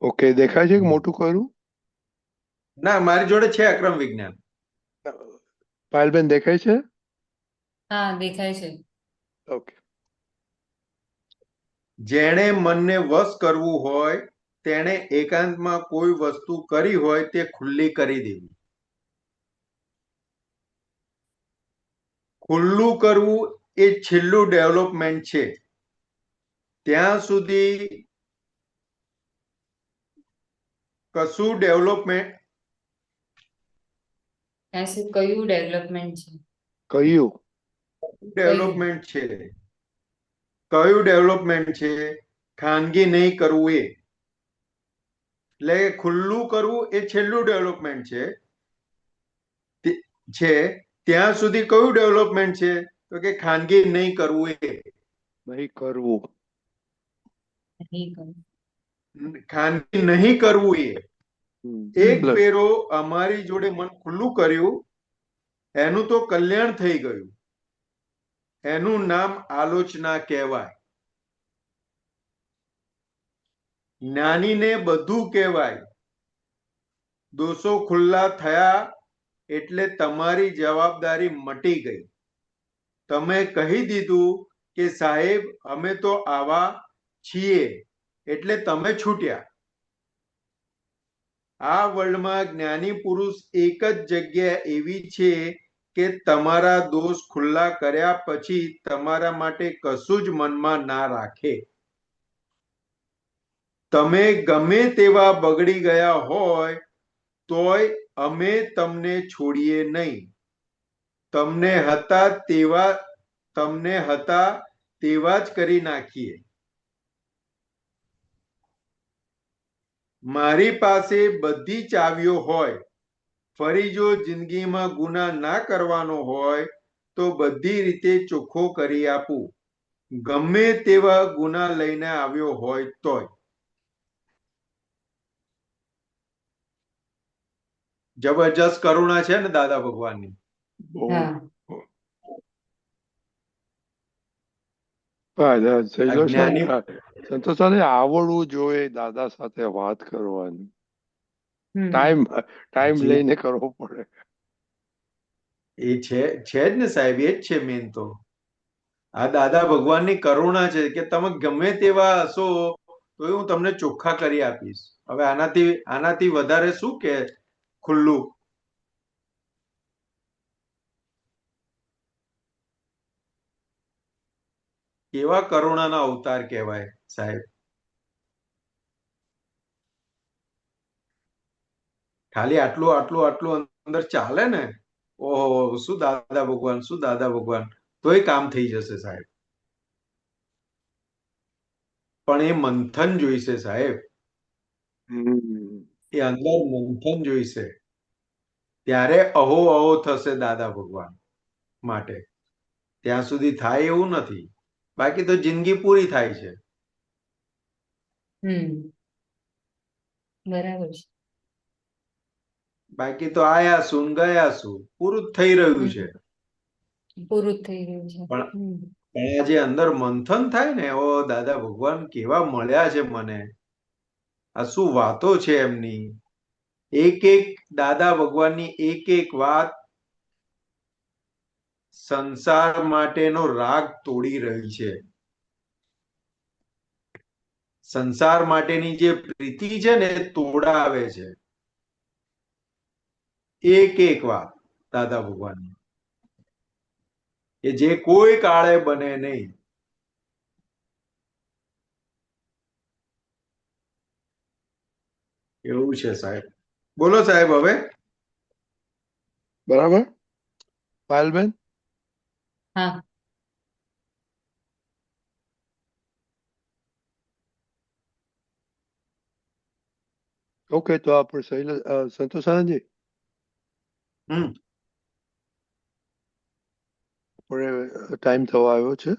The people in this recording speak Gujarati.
ઓકે, દેખાય છે કે મોટું કરું? ના, મારી જોડે છે અક્રમ વિજ્ઞાન. પાયલબેન દેખાય છે? હા, દેખાય છે. ઓકે. જેણે મનને વશ કરવું હોય તેણે એકાંતમાં કોઈ વસ્તુ કરી હોય તે ખુલ્લી કરી દેવી. ખુલ્લું કરવું એ છેલ્લું ડેવલપમેન્ટ છે. ત્યાં સુધી કશું ડેવલપમેન્ટ ऐसे કયું ડેવલપમેન્ટ છે? કયું? કયું? ડેવલપમેન્ટ છે. કયું ડેવલપમેન્ટ છે? ખાનગી નહીં કરવું એ. એટલે ખુલ્લું કરવું એ છેલ્લું ડેવલપમેન્ટ છે. ત્યાં સુધી કયું ડેવલપમેન્ટ છે? તો કે ખાનગી નહીં કરવું એ. નહીં કરવું. નહીં કરું. ખાનગી નહીં કરવું એ. એક પ્લસ. ફેરો અમારી જોડે મન ખુલ્લું કર્યું, એનું તો કલ્યાણ થઈ ગયું. એનું નામ આલોચના કહેવાય. જ્ઞાનીને બધું કહેવાય. દોષો ખુલ્લા થયા એટલે તમારી જવાબદારી મટી ગઈ. તમે કહી દીધું કે સાહેબ અમે તો આવા છીએ એટલે તમે છૂટ્યા. આ વર્લ્ડમાં જ્ઞાની પુરુષ એક જ જગ્યા એવી છે કે તમારા દોષ ખુલ્લા કર્યા પછી તમારા માટે કશું જ મનમાં ના રાખે. તમે ગમે તેવા બગડી ગયા હોય તોય અમે તમને છોડીએ નહીં. તમને હતા તેવા જ કરી નાખીએ. મારી પાસે બધી ચાવીઓ હોય, ફરી જો જિંદગીમાં ગુના ના કરવાનો હોય તો બધી રીતે ચોખ્ખો કરી આપું, ગમે તેવા ગુના લઈને આવ્યો હોય તોય. જબરજસ્ત કરુણા છે ને દાદા ભગવાનની. હા. જ્ઞાની સંતોષાને આવડવું જોઈએ દાદા સાથે વાત કરવાની. ટાઈમ જી, લઈને કરવો પડે. એ છે જ ને સાહેબ, એ જ છે મેન તો. આ દાદા ભગવાનની કરુણા છે કે તમે ગમે તેવા હશો તો હું તમને ચોખ્ખા કરી આપીશ. હવે આનાથી વધારે શું કે ખુલ્લું. કેવા કરુણાના અવતાર કહેવાય સાહેબ. ખાલી આટલું આટલું આટલું અંદર ચાલે ને, ઓહો શું દાદા ભગવાન, શું દાદા ભગવાન, તોય કામ થઈ જશે સાહેબ. પણ એ મંથન જોઈશે સાહેબ. એ અંદર મંથન જોઈશે. ત્યારે અહો અહો થશે દાદા ભગવાન માટે. ત્યાં સુધી થાય એવું નથી. બાકી તો જિંદગી પૂરી થાય છે. બરાબર છે. બાકી તો આયા શું ને ગયા શું, પૂરું જ થઈ રહ્યું છે. પૂરું જ થઈ ગયું છે. પણ આ જે અંદર મંથન થાય ને, ઓ દાદા ભગવાન કેવા મળ્યા છે મને, આ શું વાતો છે એમની. એક એક દાદા ભગવાનની એક એક વાત સંસાર માટેનો રાગ તોડી રહી છે. સંસાર માટેની જે પ્રીતિ છે ને તોડાવે છે. એક એક વાત દાદા ભગવાનની, કે જે કોઈ કાળે બને નહીં. એવું છે સાહેબ. બોલો સાહેબ હવે. બરાબર પાયલબેન? હા. ઓકે, તો આપણે સંતોષ આનંદજી હમ આપણે ટાઈમ થવા આવ્યો છે.